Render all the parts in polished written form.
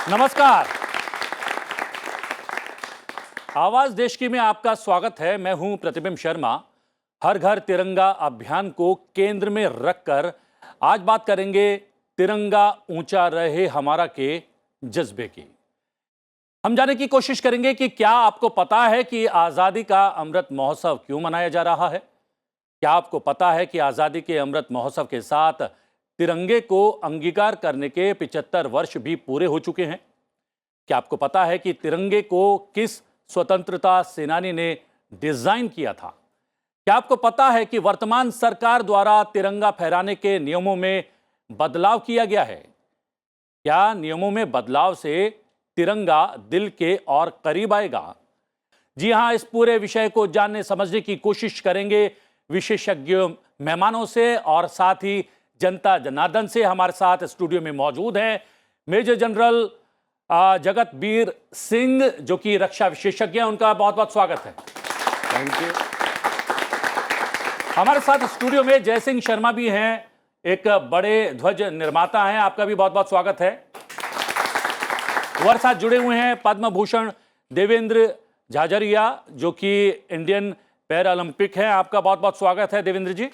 नमस्कार। आवाज देश की में आपका स्वागत है। मैं हूं प्रतिबिंब शर्मा। हर घर तिरंगा अभियान को केंद्र में रखकर आज बात करेंगे तिरंगा ऊंचा रहे हमारा के जज्बे की। हम जानने की कोशिश करेंगे कि क्या आपको पता है कि आजादी का अमृत महोत्सव क्यों मनाया जा रहा है। क्या आपको पता है कि आजादी के अमृत महोत्सव के साथ तिरंगे को अंगीकार करने के 75 वर्ष भी पूरे हो चुके हैं। क्या आपको पता है कि तिरंगे को किस स्वतंत्रता सेनानी ने डिजाइन किया था। क्या आपको पता है कि वर्तमान सरकार द्वारा तिरंगा फहराने के नियमों में बदलाव किया गया है। क्या नियमों में बदलाव से तिरंगा दिल के और करीब आएगा। जी हां, इस पूरे विषय को जानने समझने की कोशिश करेंगे विशेषज्ञ मेहमानों से और साथ ही जनता जनार्दन से। हमारे साथ स्टूडियो में मौजूद हैं मेजर जनरल जगतबीर सिंह, जो कि रक्षा विशेषज्ञ हैं। उनका बहुत बहुत स्वागत है। Thank you. हमारे साथ स्टूडियो में जयसिंह शर्मा भी हैं, एक बड़े ध्वज निर्माता हैं। आपका भी बहुत बहुत स्वागत है। हमारे साथ जुड़े हुए हैं पद्म भूषण देवेंद्र झाझरिया, जो कि इंडियन पैरालंपिक हैं। आपका बहुत बहुत स्वागत है देवेंद्र जी।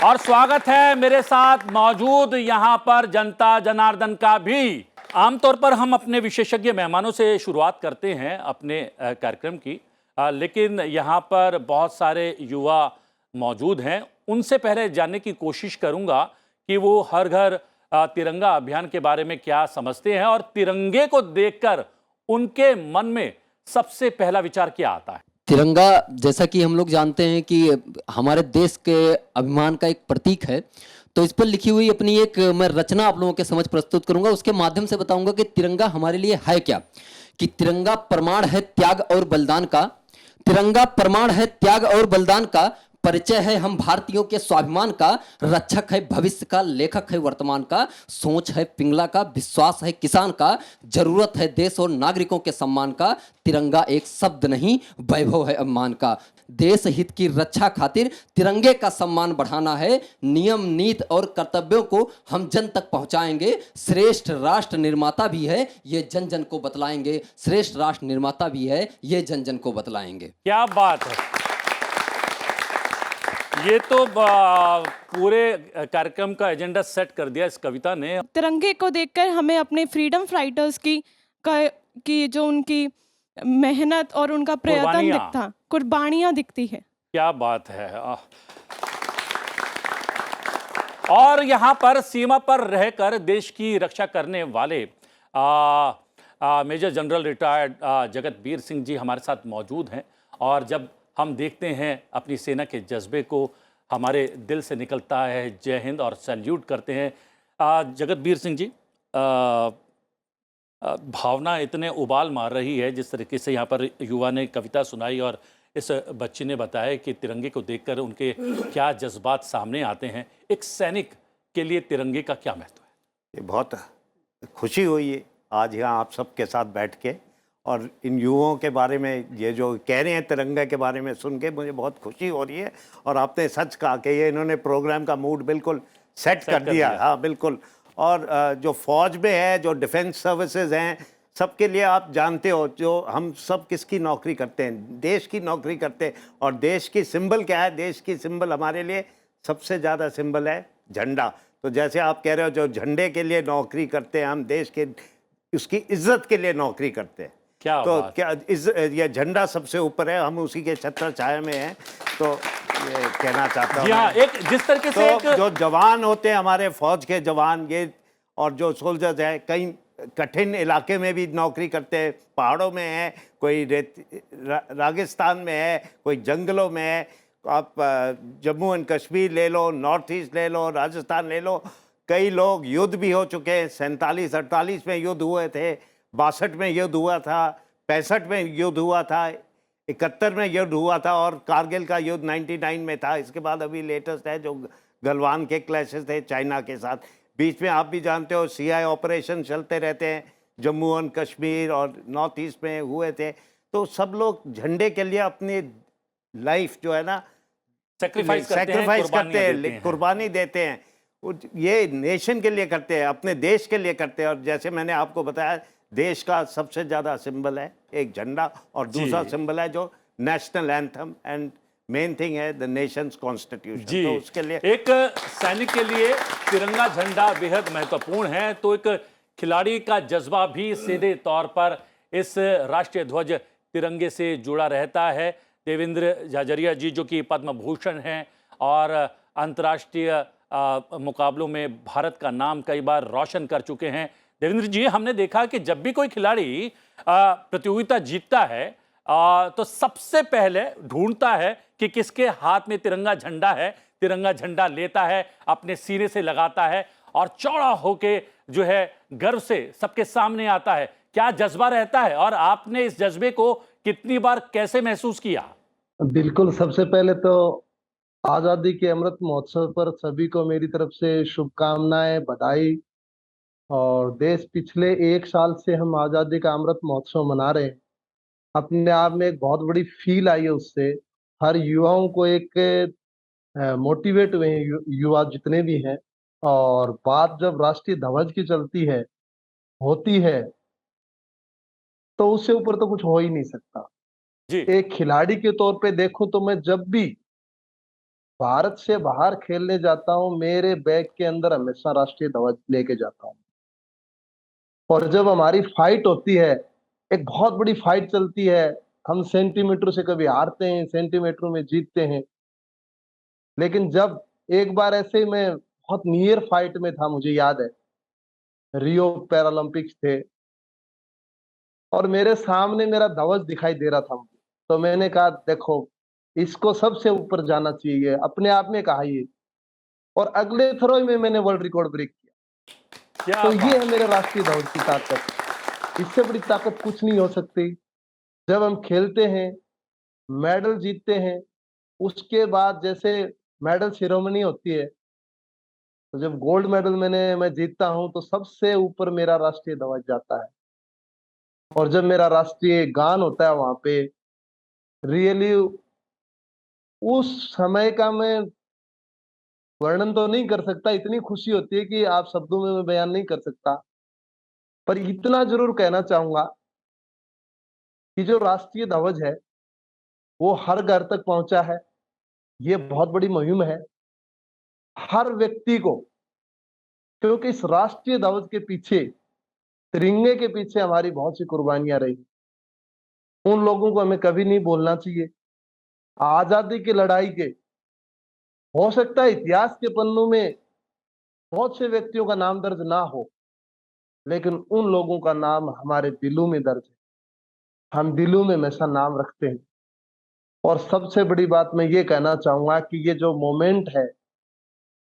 और स्वागत है मेरे साथ मौजूद यहां पर जनता जनार्दन का भी। आमतौर पर हम अपने विशेषज्ञ मेहमानों से शुरुआत करते हैं अपने कार्यक्रम की, लेकिन यहां पर बहुत सारे युवा मौजूद हैं। उनसे पहले जानने की कोशिश करूंगा कि वो हर घर तिरंगा अभियान के बारे में क्या समझते हैं और तिरंगे को देखकर उनके मन में सबसे पहला विचार क्या आता है। तिरंगा, जैसा कि हम लोग जानते हैं कि हमारे देश के अभिमान का एक प्रतीक है, तो इस पर लिखी हुई अपनी एक मैं रचना आप लोगों के समझ प्रस्तुत करूंगा। उसके माध्यम से बताऊंगा कि तिरंगा हमारे लिए है क्या। कि तिरंगा प्रमाण है त्याग और बलिदान का। तिरंगा प्रमाण है त्याग और बलिदान का। परिचय है हम भारतीयों के स्वाभिमान का। रक्षक है भविष्य का, लेखक है वर्तमान का। सोच है पिंगला का, विश्वास है किसान का। जरूरत है देश और नागरिकों के सम्मान का। तिरंगा एक शब्द नहीं, वैभव है अभिमान का। देश हित की रक्षा खातिर तिरंगे का सम्मान बढ़ाना है। नियम नीति और कर्तव्यों को हम जन तक पहुंचाएंगे। श्रेष्ठ राष्ट्र निर्माता भी है, ये जन जन को बतलाएंगे। श्रेष्ठ राष्ट्र निर्माता भी है, ये जन जन को बतलाएंगे। क्या बात है। ये तो पूरे कार्यक्रम का एजेंडा सेट कर दिया इस कविता ने। तिरंगे को देखकर हमें अपने फ्रीडम फाइटर्स की जो उनकी मेहनत और उनका प्रयत्न कुर्बानियां दिखती है। क्या बात है। और यहाँ पर सीमा पर रहकर देश की रक्षा करने वाले major general retired जगतबीर Singh ji हमारे साथ मौजूद हैं। और जब हम देखते हैं अपनी सेना के जज्बे को, हमारे दिल से निकलता है जय हिंद और सैल्यूट करते हैं। जगतबीर सिंह जी, भावना इतने उबाल मार रही है जिस तरीके से यहाँ पर युवा ने कविता सुनाई और इस बच्ची ने बताया कि तिरंगे को देखकर उनके क्या जज्बात सामने आते हैं। एक सैनिक के लिए तिरंगे का क्या महत्व है। ये बहुत खुशी हुई है आज यहाँ आप सबके साथ बैठ के, और इन युवाओं के बारे में ये जो कह रहे हैं तिरंगे के बारे में सुन के मुझे बहुत खुशी हो रही है। और आपने सच कहा कि ये इन्होंने प्रोग्राम का मूड बिल्कुल सेट कर दिया। हाँ बिल्कुल। और जो फौज में है, जो डिफेंस सर्विसेज हैं, सबके लिए आप जानते हो जो हम सब किसकी नौकरी करते हैं, देश की नौकरी करते हैं। और देश की सिंबल क्या है, देश की सिंबल हमारे लिए सबसे ज़्यादा सिंबल है झंडा। तो जैसे आप कह रहे हो जो झंडे के लिए नौकरी करते हैं हम, देश के उसकी इज्जत के लिए नौकरी करते हैं। क्या ये झंडा सबसे ऊपर है, हम उसी के छत्र छाया में हैं। तो ये कहना चाहता हूँ। हाँ, एक जिस तरीके से जो जवान होते हैं हमारे फौज के जवान, ये और जो सोल्जर्स हैं, कई कठिन इलाके में भी नौकरी करते हैं। पहाड़ों में है, कोई रागिस्तान में है, कोई जंगलों में है। आप जम्मू एंड कश्मीर ले लो, नॉर्थ ईस्ट ले लो, राजस्थान ले लो। कई लोग युद्ध भी हो चुके हैं। 47-48 में युद्ध हुए थे, 62 में युद्ध हुआ था, 65 में युद्ध हुआ था, 71 में युद्ध हुआ था और कारगिल का युद्ध 99 में था। इसके बाद अभी लेटेस्ट है जो गलवान के क्लैशेस थे चाइना के साथ। बीच में आप भी जानते हो सीआई ऑपरेशन चलते रहते हैं, जम्मू एंड कश्मीर और नॉर्थ ईस्ट में हुए थे। तो सब लोग झंडे के लिए अपनी लाइफ जो है ना सेक्रीफाइस करते हैं, कुर्बानी देते हैं। ये नेशन के लिए करते हैं, अपने देश के लिए करते हैं। और जैसे मैंने आपको बताया, देश का सबसे ज़्यादा सिंबल है एक झंडा और दूसरा सिंबल है जो national anthem and main thing है द नेशंस कॉन्स्टिट्यूशन। तो उसके लिए एक सैनिक के लिए तिरंगा झंडा बेहद महत्वपूर्ण है, तो एक खिलाड़ी का जज्बा भी सीधे तौर पर इस राष्ट्रीय ध्वज तिरंगे से जुड़ा रहता है। देवेंद्र झाझरिया जी जो कि पद्म भूषण हैं और अंतर्राष्ट्रीय मुकाबलों में भारत का नाम कई बार रोशन कर चुके हैं। देवेंद्र जी, हमने देखा कि जब भी कोई खिलाड़ी प्रतियोगिता जीतता है तो सबसे पहले ढूंढता है कि किसके हाथ में तिरंगा झंडा है, तिरंगा झंडा लेता है, अपने सीने से लगाता है और चौड़ा होके जो है गर्व से सबके सामने आता है। क्या जज्बा रहता है और आपने इस जज्बे को कितनी बार कैसे महसूस किया? बिल्कुल, सबसे पहले तो आजादी के अमृत महोत्सव पर सभी को मेरी तरफ से शुभकामनाएं, बधाई। और देश पिछले 1 साल से हम आजादी का अमृत महोत्सव मना रहे हैं। अपने आप में एक बहुत बड़ी फील आई है उससे। हर युवाओं को एक मोटिवेट हुए हैं युवा जितने भी हैं। और बात जब राष्ट्रीय ध्वज की चलती है, होती है, तो उससे ऊपर तो कुछ हो ही नहीं सकता। जी। एक खिलाड़ी के तौर पे देखूं तो मैं जब भी भारत से बाहर खेलने जाता हूं, मेरे बैग के अंदर हमेशा राष्ट्रीय ध्वज लेके जाता हूं। और जब हमारी फाइट होती है, एक बहुत बड़ी फाइट चलती है, हम सेंटीमीटर से कभी हारते हैं, सेंटीमीटर में जीतते हैं। लेकिन जब एक बार ऐसे ही मैं बहुत नियर फाइट में था, मुझे याद है, रियो पैरालंपिक्स थे और मेरे सामने मेरा ध्वज दिखाई दे रहा था मुझे। तो मैंने कहा देखो, इसको सबसे ऊपर जाना चाहिए, अपने आप में कहा ये। और अगले थ्रो में मैंने वर्ल्ड रिकॉर्ड ब्रेक किया। तो ये है मेरे राष्ट्रीय ध्वज की ताकत। इससे बड़ी ताकत कुछ नहीं हो सकती। जब हम खेलते हैं, मेडल जीतते हैं, उसके बाद जैसे मेडल सेरेमनी होती है, तो जब गोल्ड मेडल मैं जीतता हूं तो सबसे ऊपर मेरा राष्ट्रीय ध्वज जाता है। और जब मेरा राष्ट्रीय गान होता है वहां पे, रियली उस समय का मैं वर्णन तो नहीं कर सकता। इतनी खुशी होती है कि आप शब्दों में मैं बयान नहीं कर सकता। पर इतना जरूर कहना चाहूंगा कि जो राष्ट्रीय ध्वज है वो हर घर तक पहुंचा है। ये बहुत बड़ी मुहिम है हर व्यक्ति को, क्योंकि इस राष्ट्रीय ध्वज के पीछे, तिरंगे के पीछे हमारी बहुत सी कुर्बानियां रही। उन लोगों को हमें कभी नहीं बोलना चाहिए। आजादी की लड़ाई के, हो सकता है इतिहास के पन्नों में बहुत से व्यक्तियों का नाम दर्ज ना हो, लेकिन उन लोगों का नाम हमारे दिलों में दर्ज है। हम दिलों में हमेशा नाम रखते हैं। और सबसे बड़ी बात मैं ये कहना चाहूंगा कि ये जो मोमेंट है,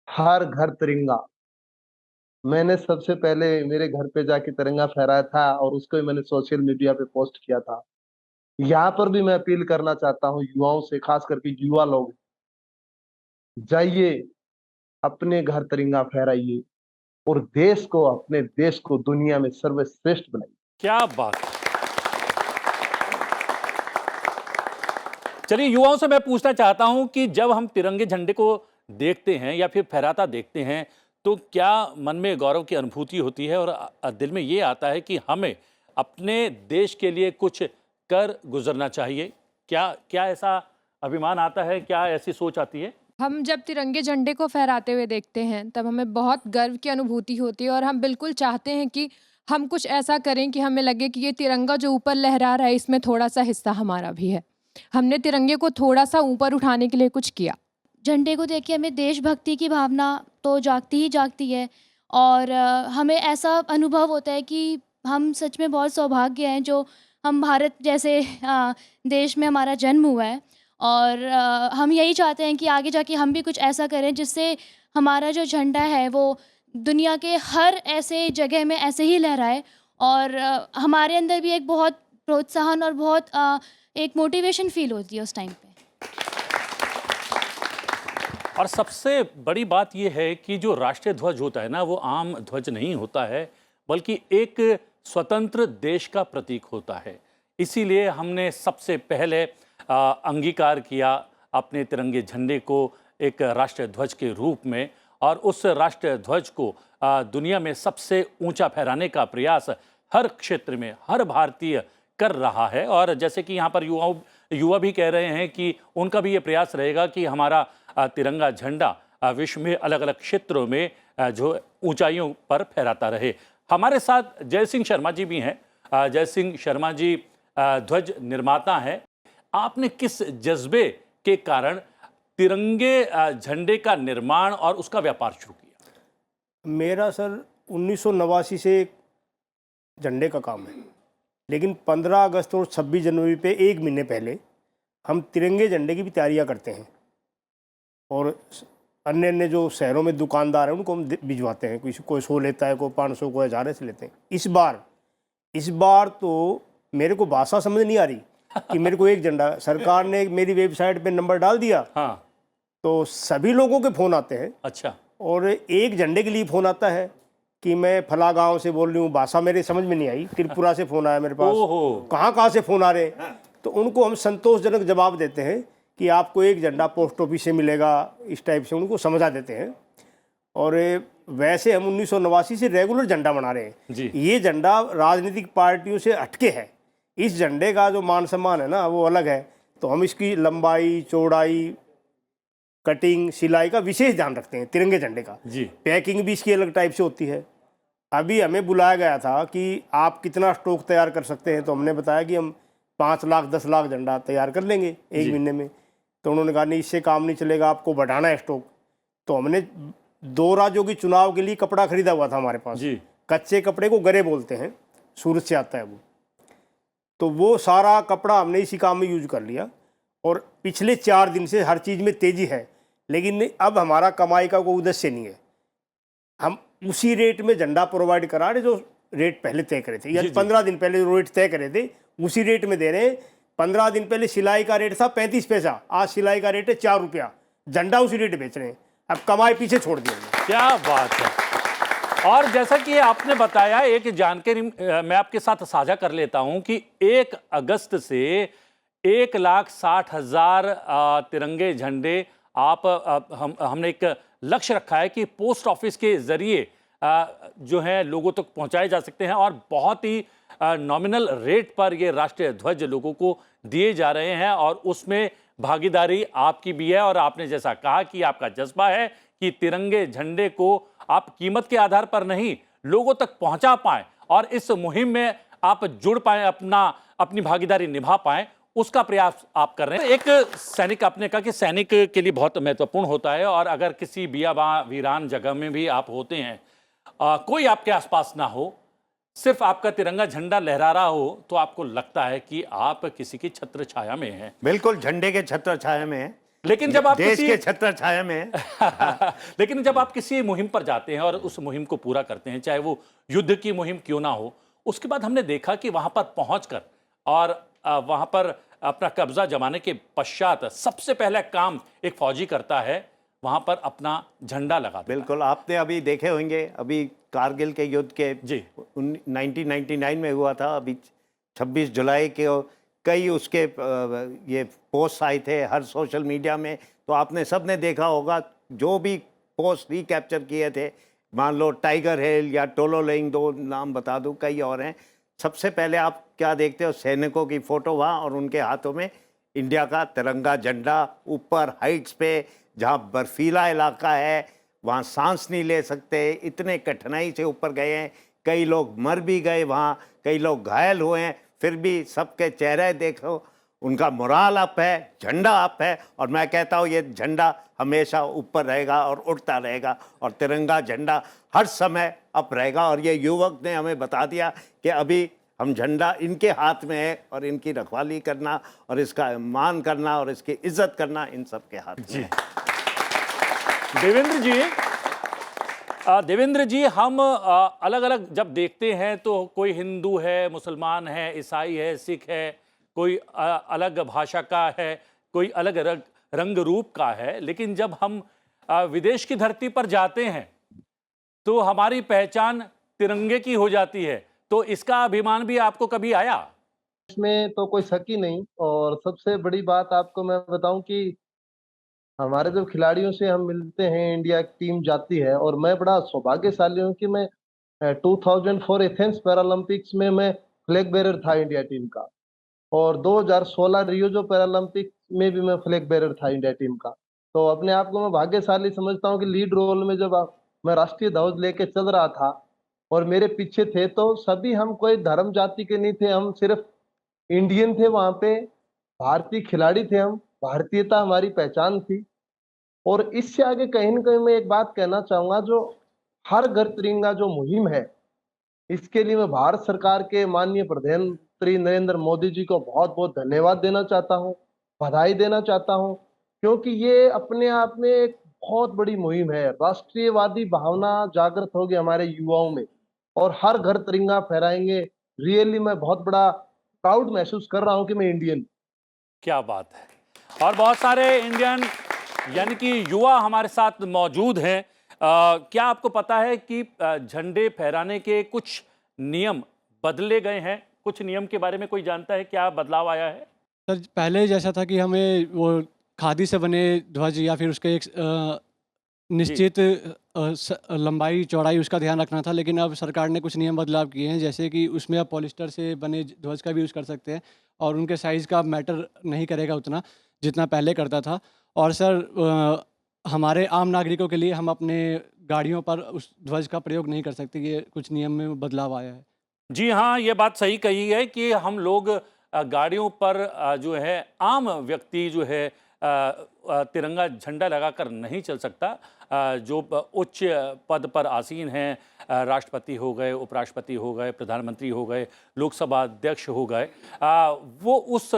हर घर तिरंगा, मैंने सबसे पहले मेरे घर पे जाके तिरंगा फहराया था और उसको मैंने सोशल मीडिया पे पोस्ट किया था। यहाँ पर भी मैं अपील करना चाहता हूँ युवाओं से, खास करके युवा लोग, जाइए अपने घर तिरंगा फहराइए और देश को, अपने देश को दुनिया में सर्वश्रेष्ठ बनाइए। क्या बात है। चलिए, युवाओं से मैं पूछना चाहता हूं कि जब हम तिरंगे झंडे को देखते हैं या फिर फहराता देखते हैं तो क्या मन में गौरव की अनुभूति होती है और दिल में ये आता है कि हमें अपने देश के लिए कुछ कर गुजरना चाहिए? क्या ऐसा अभिमान आता है, क्या ऐसी सोच आती है? हम जब तिरंगे झंडे को फहराते हुए देखते हैं तब हमें बहुत गर्व की अनुभूति होती है और हम बिल्कुल चाहते हैं कि हम कुछ ऐसा करें कि हमें लगे कि ये तिरंगा जो ऊपर लहरा रहा है इसमें थोड़ा सा हिस्सा हमारा भी है। हमने तिरंगे को थोड़ा सा ऊपर उठाने के लिए कुछ किया। झंडे को देख के हमें देशभक्ति की भावना तो जागती ही जागती है और हमें ऐसा अनुभव होता है कि हम सच में बहुत सौभाग्य हैं जो हम भारत जैसे देश में हमारा जन्म हुआ है। और हम यही चाहते हैं कि आगे जाके हम भी कुछ ऐसा करें जिससे हमारा जो झंडा है वो दुनिया के हर ऐसे जगह में ऐसे ही लहराए और हमारे अंदर भी एक बहुत प्रोत्साहन और बहुत एक मोटिवेशन फील होती है उस टाइम पे। और सबसे बड़ी बात यह है कि जो राष्ट्रीय ध्वज होता है ना, वो आम ध्वज नहीं होता है, बल्कि एक स्वतंत्र देश का प्रतीक होता है। इसीलिए हमने सबसे पहले अंगीकार किया अपने तिरंगे झंडे को एक राष्ट्रीय ध्वज के रूप में, और उस राष्ट्रीय ध्वज को दुनिया में सबसे ऊंचा फहराने का प्रयास हर क्षेत्र में हर भारतीय कर रहा है। और जैसे कि यहाँ पर युवा भी कह रहे हैं कि उनका भी ये प्रयास रहेगा कि हमारा तिरंगा झंडा विश्व में अलग अलग क्षेत्रों में जो ऊंचाइयों पर फहराता रहे। हमारे साथ जय सिंह शर्मा जी भी हैं। जय सिंह शर्मा जी ध्वज निर्माता हैं। आपने किस जज्बे के कारण तिरंगे झंडे का निर्माण और उसका व्यापार शुरू किया? मेरा सर 1989 से झंडे का काम है, लेकिन 15 अगस्त और 26 जनवरी पे एक महीने पहले हम तिरंगे झंडे की भी तैयारियां करते हैं, और अन्य अन्य जो शहरों में दुकानदार हैं उनको हम भिजवाते हैं। कोई 100 लेता है, कोई 500, कोई 1000 से लेते हैं। इस बार तो मेरे को भाषा समझ नहीं आ रही कि मेरे को एक झंडा, सरकार ने मेरी वेबसाइट पे नंबर डाल दिया। हाँ। तो सभी लोगों के फ़ोन आते हैं। अच्छा। और एक झंडे के लिए फ़ोन आता है कि मैं फला गांव से बोल रही हूँ, भाषा मेरे समझ में नहीं आई, त्रिपुरा से फ़ोन आया मेरे पास, कहाँ से फ़ोन आ रहे हैं। तो उनको हम संतोषजनक जवाब देते हैं कि आपको एक झंडा पोस्ट ऑफिस से मिलेगा, इस टाइप से उनको समझा देते हैं। और वैसे हम 1989 से रेगुलर झंडा बना रहे हैं जी। ये झंडा राजनीतिक पार्टियों से हटके है। इस झंडे का जो मान सम्मान है ना, वो अलग है। तो हम इसकी लंबाई, चौड़ाई, कटिंग, सिलाई का विशेष ध्यान रखते हैं तिरंगे झंडे का जी। पैकिंग भी इसकी अलग टाइप से होती है। अभी हमें बुलाया गया था कि आप कितना स्टॉक तैयार कर सकते हैं, तो हमने बताया कि हम 5 लाख 10 लाख झंडा तैयार कर लेंगे एक महीने में। तो उन्होंने कहा नहीं, इससे काम नहीं चलेगा, आपको बढ़ाना है स्टॉक। तो हमने 2 राज्यों की चुनाव के लिए कपड़ा खरीदा हुआ था हमारे पास जी। कच्चे कपड़े को गरे बोलते हैं, सूरत से आता है वो। तो वो सारा कपड़ा हमने इसी काम में यूज कर लिया, और पिछले 4 दिन से हर चीज़ में तेज़ी है। लेकिन अब हमारा कमाई का कोई उद्देश्य नहीं है, हम उसी रेट में झंडा प्रोवाइड करा रहे जो रेट पहले तय करे थे। यानी 15 दिन पहले जो रेट तय करे थे उसी रेट में दे रहे हैं। 15 दिन पहले सिलाई का रेट था 35 पैसा, आज सिलाई का रेट है 4 रुपया। झंडा उसी रेट बेच रहे हैं, अब कमाई पीछे छोड़ दी। क्या बात है। और जैसा कि आपने बताया, एक जानकारी मैं आपके साथ साझा कर लेता हूं कि 1 अगस्त से 1,60,000 तिरंगे झंडे हमने एक लक्ष्य रखा है कि पोस्ट ऑफिस के जरिए जो है लोगों तक पहुंचाए जा सकते हैं, और बहुत ही नॉमिनल रेट पर ये राष्ट्रीय ध्वज लोगों को दिए जा रहे हैं। और उसमें भागीदारी आपकी भी है, और आपने जैसा कहा कि आपका जज्बा है कि तिरंगे झंडे को आप कीमत के आधार पर नहीं, लोगों तक पहुंचा पाएं और इस मुहिम में आप जुड़ पाएं, अपनी भागीदारी निभा पाएं, उसका प्रयास आप कर रहे हैं। एक सैनिक, आपने कहा कि सैनिक के लिए बहुत महत्वपूर्ण होता है, और अगर किसी बियाबां वीरान जगह में भी आप होते हैं, कोई आपके आसपास ना हो, सिर्फ आपका तिरंगा झंडा लहरा रहा हो, तो आपको लगता है कि आप किसी की छत्र छाया में हैं। बिल्कुल, झंडे के छत्र छाया में है, लेकिन जब आप देश के छत्र छाया में है। लेकिन जब आप किसी मुहिम पर जाते हैं और उस मुहिम को पूरा करते हैं, चाहे वो युद्ध की मुहिम क्यों ना हो, उसके बाद हमने देखा कि वहां पर पहुंचकर और वहां पर अपना कब्जा जमाने के पश्चात सबसे पहला काम एक फौजी करता है, वहां पर अपना झंडा लगा देता। बिल्कुल, आपने अभी देखे होंगे, अभी कारगिल के युद्ध के जी 1999 में हुआ था, अभी 26 जुलाई के कई उसके ये पोस्ट आए थे हर सोशल मीडिया में। तो आपने सबने देखा होगा, जो भी पोस्ट रिकैप्चर किए थे, मान लो टाइगर हिल या टोलो लेइंग, 2 नाम बता दूं, कई और हैं। सबसे पहले आप क्या देखते हो, सैनिकों की फ़ोटो वहाँ, और उनके हाथों में इंडिया का तिरंगा झंडा, ऊपर हाइट्स पे जहाँ बर्फीला इलाका है, वहाँ सांस नहीं ले सकते, इतने कठिनाई से ऊपर गए हैं, कई लोग मर भी गए वहाँ, कई लोग घायल हुए हैं, फिर भी सबके चेहरे देखो, उनका मोराल अप है, झंडा अप है। और मैं कहता हूँ ये झंडा हमेशा ऊपर रहेगा और उड़ता रहेगा, और तिरंगा झंडा हर समय अप रहेगा। और ये युवक ने हमें बता दिया कि अभी हम झंडा इनके हाथ में है, और इनकी रखवाली करना और इसका मान करना और इसकी इज्जत करना इन सब के हाथ में है। देवेंद्र जी, देवेंद्र जी, हम अलग अलग जब देखते हैं तो कोई हिंदू है, मुसलमान है, ईसाई है, सिख है, कोई अलग भाषा का है, कोई अलग रंग रूप का है, लेकिन जब हम विदेश की धरती पर जाते हैं तो हमारी पहचान तिरंगे की हो जाती है। तो इसका अभिमान भी आपको कभी आया? इसमें तो कोई शक ही नहीं। और सबसे बड़ी बात आपको मैं बताऊं कि हमारे जब खिलाड़ियों से हम मिलते हैं, इंडिया की टीम जाती है, और मैं बड़ा सौभाग्यशाली हूँ कि मैं 2004 एथेंस पैरालंपिक्स में मैं फ्लैग बेरर था इंडिया टीम का, और 2016 रियो जो पैरालंपिक्स में भी मैं फ्लैग बेरर था इंडिया टीम का। तो अपने आप को मैं भाग्यशाली समझता हूँ कि लीड रोल में जब मैं राष्ट्रीय ध्वज लेके चल रहा था और मेरे पीछे थे, तो सभी हम कोई धर्म जाति के नहीं थे, हम सिर्फ इंडियन थे। वहां पे भारतीय खिलाड़ी थे, हम भारतीयता हमारी पहचान थी। और इससे आगे कहीं ना कहीं मैं एक बात कहना चाहूंगा, जो हर घर तिरंगा जो मुहिम है, इसके लिए मैं भारत सरकार के माननीय प्रधानमंत्री नरेंद्र मोदी जी को बहुत बहुत धन्यवाद देना चाहता हूँ, बधाई देना चाहता हूँ, क्योंकि ये अपने आप में एक बहुत बड़ी मुहिम है। राष्ट्रीयवादी भावना जागृत होगी हमारे युवाओं में और हर घर तिरंगा फहराएंगे। रियली मैं बहुत बड़ा प्राउड महसूस कर रहा हूँ कि मैं इंडियन। क्या बात है। और बहुत सारे इंडियन यानी कि युवा हमारे साथ मौजूद हैं। क्या आपको पता है कि झंडे फहराने के कुछ नियम बदले गए हैं? कुछ नियम के बारे में कोई जानता है, क्या बदलाव आया है? सर, पहले जैसा था कि हमें वो खादी से बने ध्वज या फिर उसके एक निश्चित लंबाई चौड़ाई उसका ध्यान रखना था, लेकिन अब सरकार ने कुछ नियम बदलाव किए हैं, जैसे कि उसमें आप पॉलिस्टर से बने ध्वज का भी यूज़ कर सकते हैं और उनके साइज़ का मैटर नहीं करेगा उतना जितना पहले करता था। और सर हमारे आम नागरिकों के लिए हम अपने गाड़ियों पर उस ध्वज का प्रयोग नहीं कर सकते, ये कुछ नियम में बदलाव आया है। जी हाँ, ये बात सही कही है कि हम लोग गाड़ियों पर जो है आम व्यक्ति जो है तिरंगा झंडा लगाकर नहीं चल सकता। जो उच्च पद पर आसीन हैं, राष्ट्रपति हो गए, उपराष्ट्रपति हो गए, प्रधानमंत्री हो गए, लोकसभा अध्यक्ष हो गए, वो उस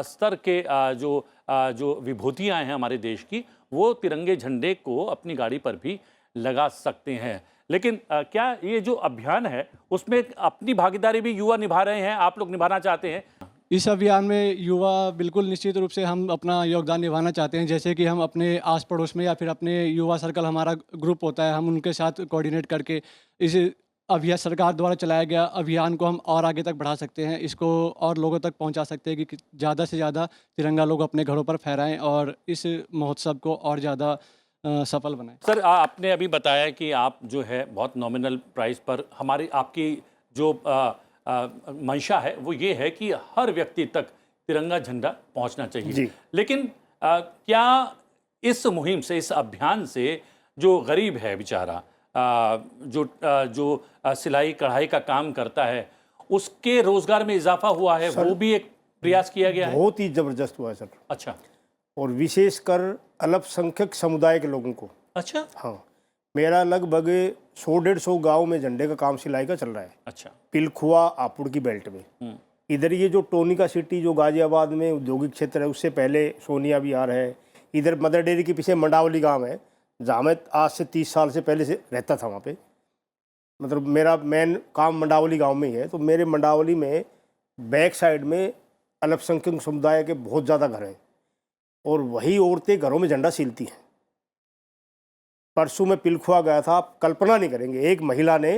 स्तर के जो विभूतियाँ हैं हमारे देश की, वो तिरंगे झंडे को अपनी गाड़ी पर भी लगा सकते हैं। लेकिन क्या ये जो अभियान है उसमें अपनी भागीदारी भी युवा निभा रहे हैं? आप लोग निभाना चाहते हैं? इस अभियान में युवा बिल्कुल निश्चित रूप से हम अपना योगदान निभाना चाहते हैं, जैसे कि हम अपने आस पड़ोस में या फिर अपने युवा सर्कल, हमारा ग्रुप होता है, हम उनके साथ कोऑर्डिनेट करके इस अभियान, सरकार द्वारा चलाया गया अभियान को हम और आगे तक बढ़ा सकते हैं, इसको और लोगों तक पहुंचा सकते हैं कि ज़्यादा से ज़्यादा तिरंगा लोग अपने घरों पर फहराएं और इस महोत्सव को और ज़्यादा सफल बनाएं। सर, आपने अभी बताया कि आप जो है बहुत नॉमिनल प्राइस पर, आपकी जो मंशा है वो ये है कि हर व्यक्ति तक तिरंगा झंडा पहुंचना चाहिए। लेकिन क्या इस मुहिम से, इस अभियान से जो गरीब है बेचारा, जो सिलाई कढ़ाई का काम करता है, उसके रोजगार में इजाफा हुआ है? वो भी एक प्रयास किया गया है? बहुत ही जबरदस्त हुआ है सर। अच्छा। और विशेषकर अल्पसंख्यक समुदाय के लोगों को। अच्छा। हाँ, मेरा लगभग 100-150 गांव में झंडे का काम सिलाई का चल रहा है। अच्छा। पिलखुआ हापुड़ की बेल्ट में। इधर ये जो टोनिका सिटी जो गाजियाबाद में औद्योगिक क्षेत्र है, उससे पहले सोनिया विहार है। इधर मदर डेयरी के पीछे मंडावली गांव है, जहाँ मैं आज से 30 साल से पहले से रहता था। वहाँ पे मतलब मेरा मेन काम मंडावली गांव में ही है। तो मेरे मंडावली में बैक साइड में अल्पसंख्यक समुदाय के बहुत ज़्यादा घर हैं और वही औरतें घरों में झंडा सीलती हैं। परसों में पिलखुआ गया था, आप कल्पना नहीं करेंगे, एक महिला ने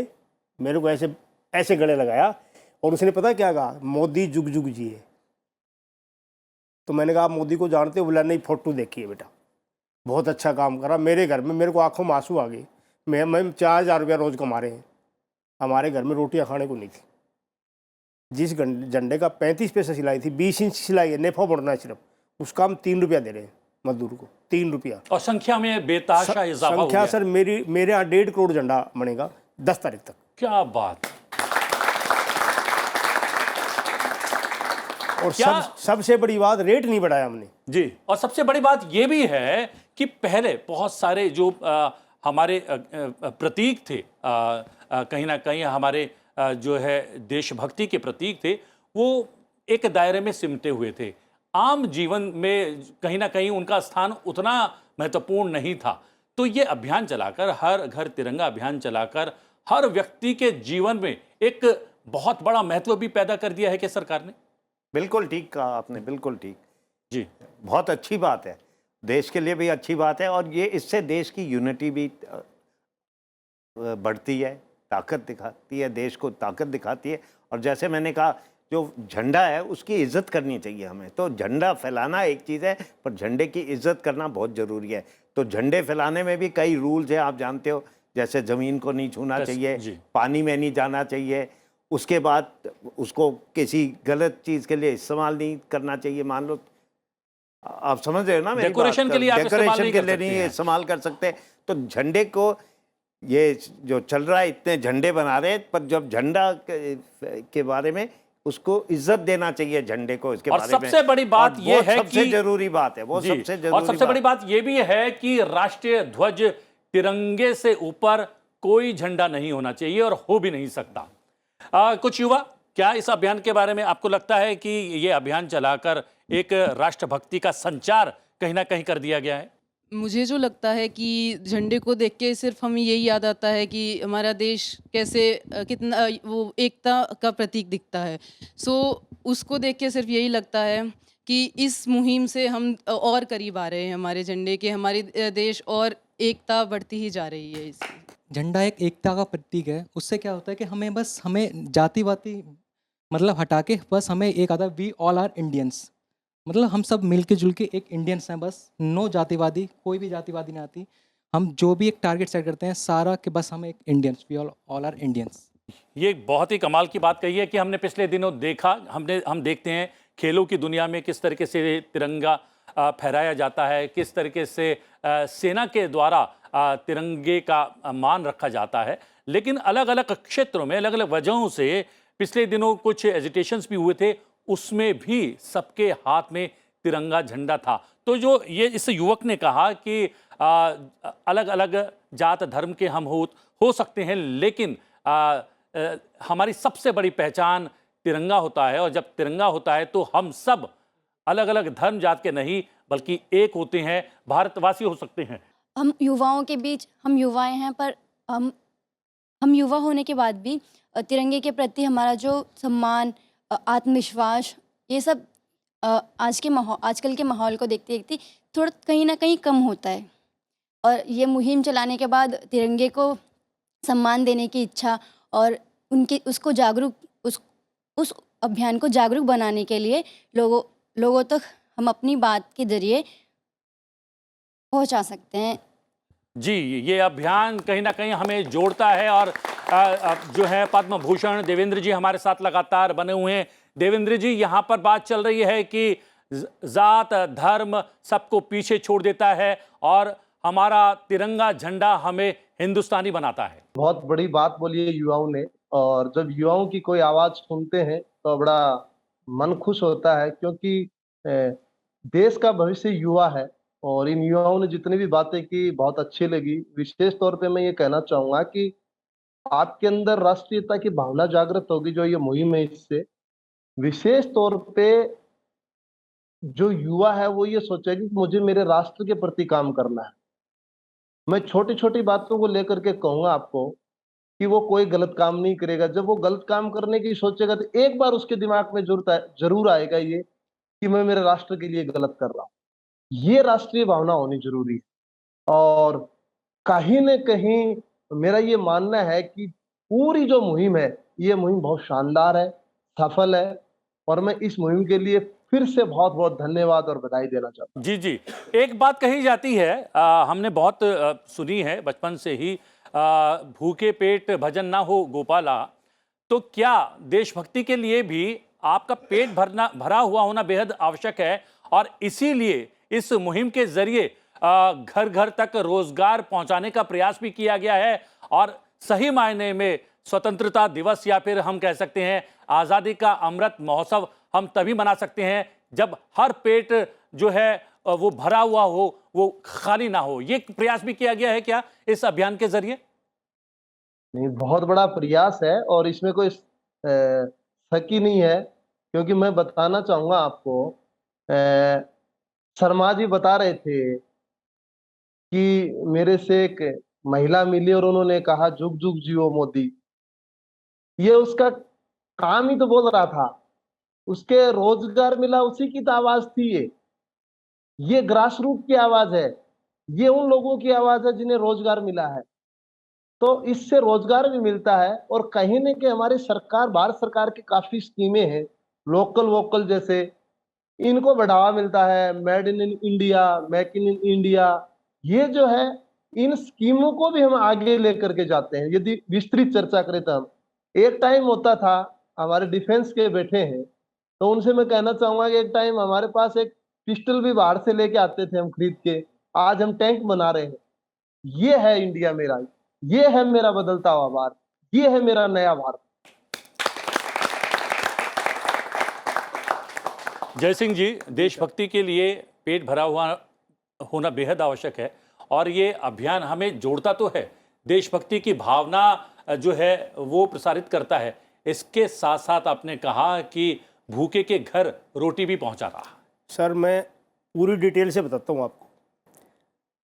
मेरे को ऐसे गले लगाया और उसने पता क्या कहा, मोदी जुग जुग जी है। तो मैंने कहा, आप मोदी को जानते हो? बोला, नहीं, फोटो देखी है बेटा, बहुत अच्छा काम करा। मेरे घर में मेरे को आंखों में आंसू आ गए। मैं 4000 रुपया रोज़ कमा रहे हैं, हमारे घर में रोटियां खाने को नहीं थी। जिस झंडे का 35 पैसे सिलाई थी, 20 इंच सिलाई है, नेफा बढ़ना है सिर्फ, उसका हम 3 रुपया दे रहे हैं मजदूर को, 3 रुपया। और संख्या में बेतहाशा इजाफा हो गया। सर मेरे यहाँ 1.5 करोड़ झंडा बनेगा 10 तारीख तक। क्या बात। और सबसे बड़ी बात, रेट नहीं बढ़ाया हमने जी। और सबसे बड़ी बात ये भी है कि पहले बहुत सारे जो हमारे प्रतीक थे, कहीं ना कहीं हमारे जो है देशभक्ति के प्रतीक थे, वो एक दायरे में सिमटे हुए थे। आम जीवन में कहीं ना कहीं उनका स्थान उतना महत्वपूर्ण नहीं था। तो ये अभियान चलाकर, हर घर तिरंगा अभियान चलाकर हर व्यक्ति के जीवन में एक बहुत बड़ा महत्व भी पैदा कर दिया है कि सरकार ने। बिल्कुल ठीक कहा आपने, बिल्कुल ठीक जी, बहुत अच्छी बात है, देश के लिए भी अच्छी बात है, और ये इससे देश की यूनिटी भी बढ़ती है, ताकत दिखाती है, देश को ताकत दिखाती है। और जैसे मैंने कहा, जो झंडा है उसकी इज्जत करनी चाहिए हमें। तो झंडा फैलाना एक चीज़ है, पर झंडे की इज्जत करना बहुत ज़रूरी है। तो झंडे फैलाने में भी कई रूल्स हैं, आप जानते हो, जैसे ज़मीन को नहीं छूना चाहिए, पानी में नहीं जाना चाहिए, उसके बाद उसको किसी गलत चीज़ के लिए इस्तेमाल नहीं करना चाहिए। मान लो आप समझ रहे हो ना, मेरी डेकोरेशन के लिए आप डेकोरेशन के लिए नहीं इस्तेमाल कर सकते। तो झंडे को, ये जो चल रहा है, इतने झंडे बना रहे हैं, पर जब झंडा के बारे में उसको इज्जत देना चाहिए झंडे को, इसके बारे में। सबसे बड़ी बात यह है कि सबसे जरूरी बात है, वो सबसे जरूरी और सबसे बड़ी बात यह भी है कि राष्ट्रीय ध्वज, तिरंगे से ऊपर कोई झंडा नहीं होना चाहिए और हो भी नहीं सकता। कुछ युवा, क्या इस अभियान के बारे में आपको लगता है कि ये अभियान चलाकर एक राष्ट्रभक्ति का संचार कहीं ना कहीं कर दिया गया है? मुझे जो लगता है कि झंडे को देख के सिर्फ हमें यही याद आता है कि हमारा देश कैसे कितना वो एकता का प्रतीक दिखता है। उसको देख के सिर्फ यही लगता है कि इस मुहिम से हम और करीब आ रहे हैं हमारे झंडे के, हमारे देश और एकता बढ़ती ही जा रही है। इससे झंडा एक एकता का प्रतीक है। उससे क्या होता है कि हमें जातिवादी मतलब हटा के बस हमें एक आता है, वी ऑल आर इंडियंस, मतलब हम सब मिलके जुल के एक इंडियंस हैं बस। नो जातिवादी, कोई भी जातिवादी नहीं आती। हम जो भी एक टारगेट सेट करते हैं सारा कि बस हम एक Indians, we all are Indians. ये बहुत ही कमाल की बात कही है कि हमने पिछले दिनों देखा, हम देखते हैं खेलों की दुनिया में किस तरीके से तिरंगा फहराया जाता है, किस तरीके से सेना के द्वारा तिरंगे का मान रखा जाता है। लेकिन अलग अलग क्षेत्रों में अलग अलग वजहों से पिछले दिनों कुछ एजिटेशंस भी हुए थे, उसमें भी सबके हाथ में तिरंगा झंडा था। तो जो ये इस युवक ने कहा कि अलग अलग जात धर्म के हम हो सकते हैं, लेकिन हमारी सबसे बड़ी पहचान तिरंगा होता है, और जब तिरंगा होता है तो हम सब अलग अलग धर्म जात के नहीं बल्कि एक होते हैं, भारतवासी हो सकते हैं। हम युवाओं के बीच, हम युवाएं हैं, पर हम युवा होने के बाद भी तिरंगे के प्रति हमारा जो सम्मान, आत्मविश्वास, ये सब आजकल के माहौल को देखते देखते थोड़ा कहीं ना कहीं कम होता है। और ये मुहिम चलाने के बाद तिरंगे को सम्मान देने की इच्छा और उसको जागरूक उस अभियान को जागरूक बनाने के लिए लोगों तक हम अपनी बात के जरिए पहुंचा सकते हैं। जी, ये अभियान कहीं ना कहीं हमें जोड़ता है। और जो है पद्म भूषण देवेंद्र जी हमारे साथ लगातार बने हुए हैं। देवेंद्र जी, यहाँ पर बात चल रही है कि जात धर्म सबको पीछे छोड़ देता है और हमारा तिरंगा झंडा हमें हिंदुस्तानी बनाता है। बहुत बड़ी बात बोली है युवाओं ने, और जब युवाओं की कोई आवाज सुनते हैं तो बड़ा मन खुश होता है, क्योंकि देश का भविष्य युवा है। और इन युवाओं ने जितनी भी बातें की बहुत अच्छी लगी। विशेष तौर पे मैं ये कहना चाहूंगा कि आपके अंदर राष्ट्रीयता की भावना जागृत होगी जो ये मुहिम है। इससे विशेष तौर पे जो युवा है वो ये सोचेगी कि मुझे मेरे राष्ट्र के प्रति काम करना है। मैं छोटी छोटी बातों को लेकर के कहूंगा आपको कि वो कोई गलत काम नहीं करेगा। जब वो गलत काम करने की सोचेगा तो एक बार उसके दिमाग में जरूर आएगा ये कि मैं मेरे राष्ट्र के लिए गलत कर रहा हूँ। ये राष्ट्रीय भावना होनी जरूरी है। और कहीं न कहीं मेरा ये मानना है कि पूरी जो मुहिम है, ये मुहिम बहुत शानदार है, सफल है, और मैं इस मुहिम के लिए फिर से बहुत बहुत धन्यवाद और बधाई देना चाहता हूँ। जी जी, एक बात कही जाती है, हमने बहुत सुनी है बचपन से ही, भूखे पेट भजन ना हो गोपाला। तो क्या देशभक्ति के लिए भी आपका पेट भरा हुआ होना बेहद आवश्यक है, और इसीलिए इस मुहिम के जरिए घर घर तक रोजगार पहुंचाने का प्रयास भी किया गया है। और सही मायने में स्वतंत्रता दिवस, या फिर हम कह सकते हैं आज़ादी का अमृत महोत्सव, हम तभी मना सकते हैं जब हर पेट जो है वो भरा हुआ हो, वो खाली ना हो। ये प्रयास भी किया गया है क्या इस अभियान के जरिए? नहीं, बहुत बड़ा प्रयास है और इसमें कोई शक ही नहीं है, क्योंकि मैं बताना चाहूंगा आपको, शर्मा जी बता रहे थे कि मेरे से एक महिला मिली और उन्होंने कहा जुग जुग जियो मोदी। ये उसका काम ही तो बोल रहा था, उसके रोजगार मिला उसी की तो आवाज थी। ये ग्रास रूट की आवाज है, ये उन लोगों की आवाज है जिन्हें रोजगार मिला है। तो इससे रोजगार भी मिलता है और कहीं न कहीं हमारी सरकार, भारत सरकार की काफी स्कीमें हैं, लोकल वोकल जैसे, इनको बढ़ावा मिलता है। Made in India, make in India, ये जो है, इन स्कीमों को भी हम आगे लेकर के जाते हैं। यदि विस्तृत चर्चा करें तो हम, एक टाइम होता था, हमारे डिफेंस के बैठे हैं, तो उनसे मैं कहना चाहूंगा कि एक टाइम हमारे पास एक पिस्टल भी बाहर से लेके आते थे हम खरीद के, आज हम टैंक बना रहे हैं। ये है इंडिया मेरा, ये है मेरा बदलता हुआ भारत, ये है मेरा नया भारत। जयसिंह जी, देशभक्ति के लिए पेट भरा हुआ होना बेहद आवश्यक है और ये अभियान हमें जोड़ता तो है, देशभक्ति की भावना जो है वो प्रसारित करता है। इसके साथ साथ आपने कहा कि भूखे के घर रोटी भी पहुंचा रहा। सर मैं पूरी डिटेल से बताता हूँ आपको।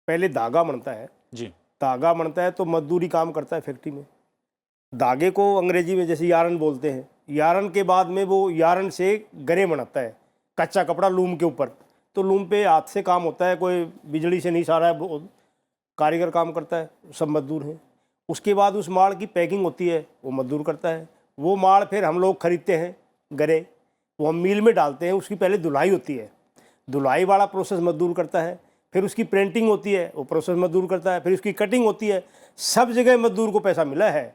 पहले धागा बनता है जी, धागा बनता है तो मजदूरी काम करता है फैक्ट्री में। धागे को अंग्रेजी में जैसे यारन बोलते हैं। यारन के बाद में वो यारन से गरे बनाता है, कच्चा कपड़ा लूम के ऊपर। तो लूम पे हाथ से काम होता है, कोई बिजली से नहीं, सारा है, कारीगर काम करता है, सब मजदूर हैं। उसके बाद उस माल की पैकिंग होती है, वो मजदूर करता है। वो माल फिर हम लोग खरीदते हैं गरे, वो हम मिल में डालते हैं। उसकी पहले धुलाई होती है, धुलाई वाला प्रोसेस मजदूर करता है। फिर उसकी प्रिंटिंग होती है, वो प्रोसेस मजदूर करता है। फिर उसकी कटिंग होती है। सब जगह मजदूर को पैसा मिला है,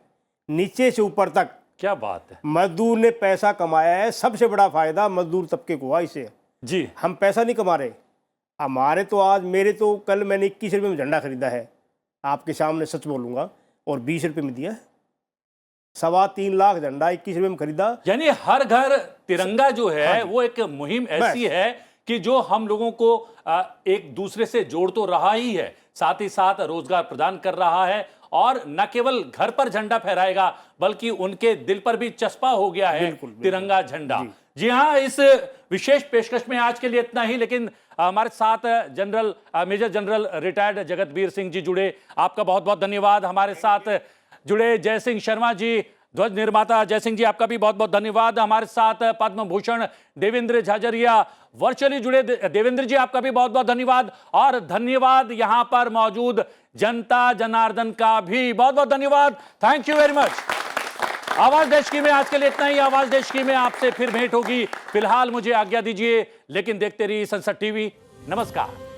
नीचे से ऊपर तक। क्या बात है, मजदूर ने पैसा कमाया है। सबसे बड़ा फायदा मजदूर तबके को हुआ इससे। जी, हम पैसा नहीं कमा रहे। हमारे तो आज, मेरे तो कल मैंने 21 रुपये में झंडा खरीदा है, आपके सामने सच बोलूँगा, और 20 रुपये में दिया है। 3.25 लाख झंडा 21 रुपये में खरीदा। यानी हर घर तिरंगा जो है वो एक मुहिम ऐसी है कि जो हम लोगों को एक दूसरे से जोड़ तो रहा ही है, साथ ही साथ रोजगार प्रदान कर रहा है। और न केवल घर पर झंडा फहराएगा बल्कि उनके दिल पर भी चस्पा हो गया है तिरंगा झंडा। जी हाँ, इस विशेष पेशकश में आज के लिए इतना ही। लेकिन हमारे साथ major general retired जगतवीर Singh ji जुड़े, आपका बहुत बहुत धन्यवाद। हमारे साथ जुड़े जयसिंह शर्मा जी, ध्वज निर्माता जयसिंह जी, आपका भी बहुत बहुत धन्यवाद। हमारे साथ पद्म भूषण देवेंद्र झाझरिया वर्चुअली जुड़े, देवेंद्र जी आपका भी बहुत बहुत धन्यवाद। और धन्यवाद यहां पर मौजूद जनता जनार्दन का भी बहुत बहुत धन्यवाद। Thank you very much. आवाज देश की में आज के लिए इतना ही। आवाज देश की में आपसे फिर भेंट होगी। फिलहाल मुझे आज्ञा दीजिए, लेकिन देखते रहिए संसद टीवी। नमस्कार।